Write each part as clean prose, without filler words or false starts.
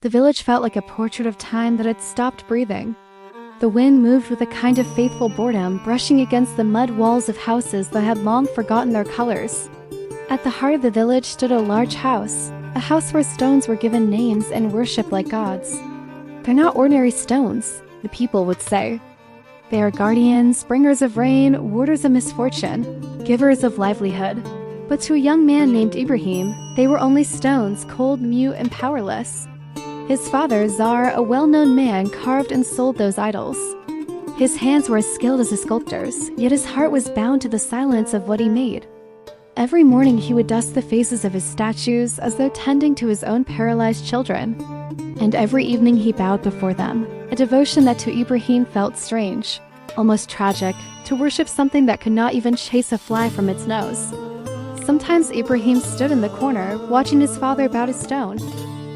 The village felt like a portrait of time that had stopped breathing. The wind moved with a kind of faithful boredom, brushing against the mud walls of houses that had long forgotten their colors. At the heart of the village stood a large house, a house where stones were given names and worshipped like gods. "They're not ordinary stones," the people would say. "They are guardians, bringers of rain, warders of misfortune, givers of livelihood." But to a young man named Ibrahim, they were only stones, cold, mute, and powerless. His father, Zar, a well-known man, carved and sold those idols. His hands were as skilled as a sculptor's, yet his heart was bound to the silence of what he made. Every morning he would dust the faces of his statues as though tending to his own paralyzed children. And every evening he bowed before them, a devotion that to Ibrahim felt strange, almost tragic, to worship something that could not even chase a fly from its nose. Sometimes Ibrahim stood in the corner, watching his father bow to stone.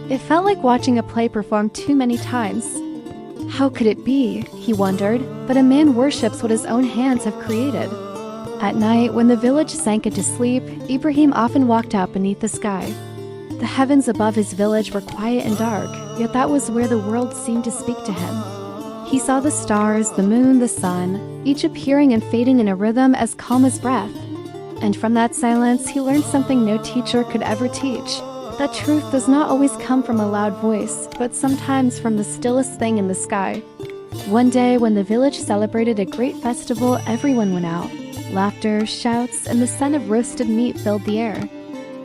It felt like watching a play performed too many times. How could it be, he wondered, but a man worships what his own hands have created? At night, when the village sank into sleep, Ibrahim often walked out beneath the sky. The heavens above his village were quiet and dark, yet that was where the world seemed to speak to him. He saw the stars, the moon, the sun, each appearing and fading in a rhythm as calm as breath. And from that silence, he learned something no teacher could ever teach. That truth does not always come from a loud voice, but sometimes from the stillest thing in the sky. One day, when the village celebrated a great festival, everyone went out. Laughter, shouts, and the scent of roasted meat filled the air.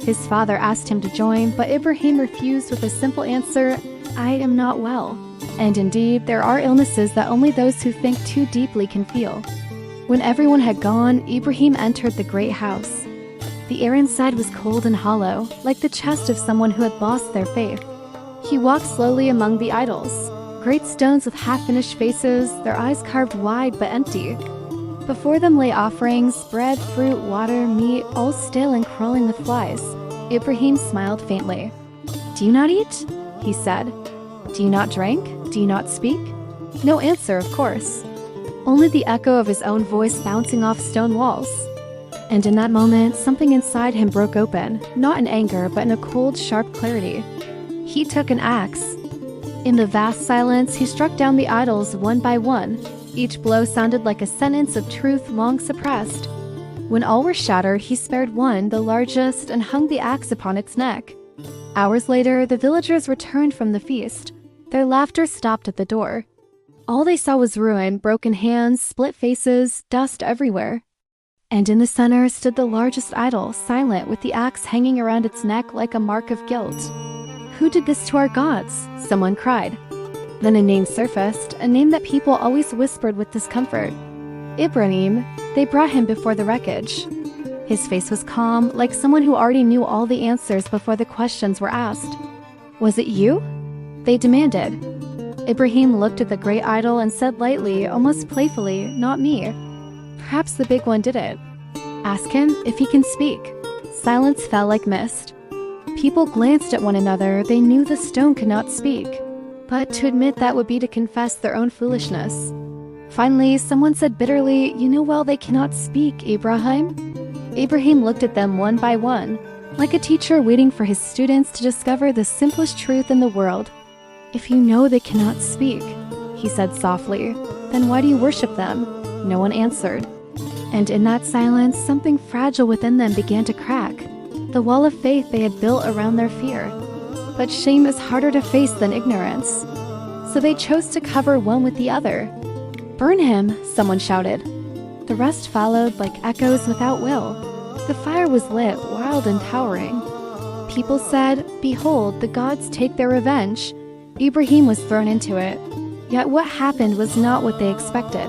His father asked him to join, but Ibrahim refused with a simple answer, "I am not well." And indeed, there are illnesses that only those who think too deeply can feel. When everyone had gone, Ibrahim entered the great house. The air inside was cold and hollow, like the chest of someone who had lost their faith. He walked slowly among the idols, great stones with half-finished faces, their eyes carved wide but empty. Before them lay offerings, bread, fruit, water, meat, all stale and crawling with flies. Ibrahim smiled faintly. "Do you not eat?" he said. "Do you not drink? Do you not speak?" No answer, of course. Only the echo of his own voice bouncing off stone walls. And in that moment, something inside him broke open, not in anger, but in a cold, sharp clarity. He took an axe. In the vast silence, he struck down the idols one by one. Each blow sounded like a sentence of truth long suppressed. When all were shattered, he spared one, the largest, and hung the axe upon its neck. Hours later, the villagers returned from the feast. Their laughter stopped at the door. All they saw was ruin, broken hands, split faces, dust everywhere. And in the center stood the largest idol, silent, with the axe hanging around its neck like a mark of guilt. "Who did this to our gods?" someone cried. Then a name surfaced, a name that people always whispered with discomfort. Ibrahim. They brought him before the wreckage. His face was calm, like someone who already knew all the answers before the questions were asked. "Was it you?" they demanded. Ibrahim looked at the great idol and said lightly, almost playfully, "Not me. Perhaps the big one did it. Ask him if he can speak." Silence fell like mist. People glanced at one another. They knew the stone could not speak. But to admit that would be to confess their own foolishness. Finally, someone said bitterly, "You know well they cannot speak, Ibrahim." Ibrahim looked at them one by one, like a teacher waiting for his students to discover the simplest truth in the world. "If you know they cannot speak," he said softly, "then why do you worship them?" No one answered. And in that silence, something fragile within them began to crack. The wall of faith they had built around their fear. But shame is harder to face than ignorance. So they chose to cover one with the other. "Burn him," someone shouted. The rest followed like echoes without will. The fire was lit, wild and towering. People said, "Behold, the gods take their revenge." Ibrahim was thrown into it. Yet what happened was not what they expected.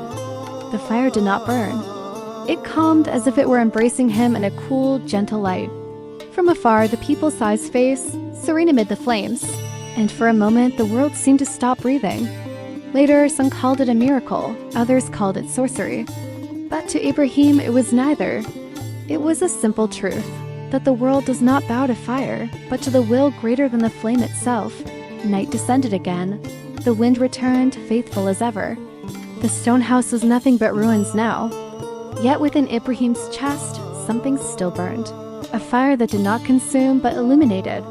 The fire did not burn. It calmed as if it were embracing him in a cool, gentle light. From afar, the people saw his face, serene amid the flames, and for a moment the world seemed to stop breathing. Later, some called it a miracle, others called it sorcery. But to Ibrahim, it was neither. It was a simple truth, that the world does not bow to fire, but to the will greater than the flame itself. Night descended again. The wind returned, faithful as ever. The stone house was nothing but ruins now. Yet within Ibrahim's chest, something still burned. A fire that did not consume but illuminated.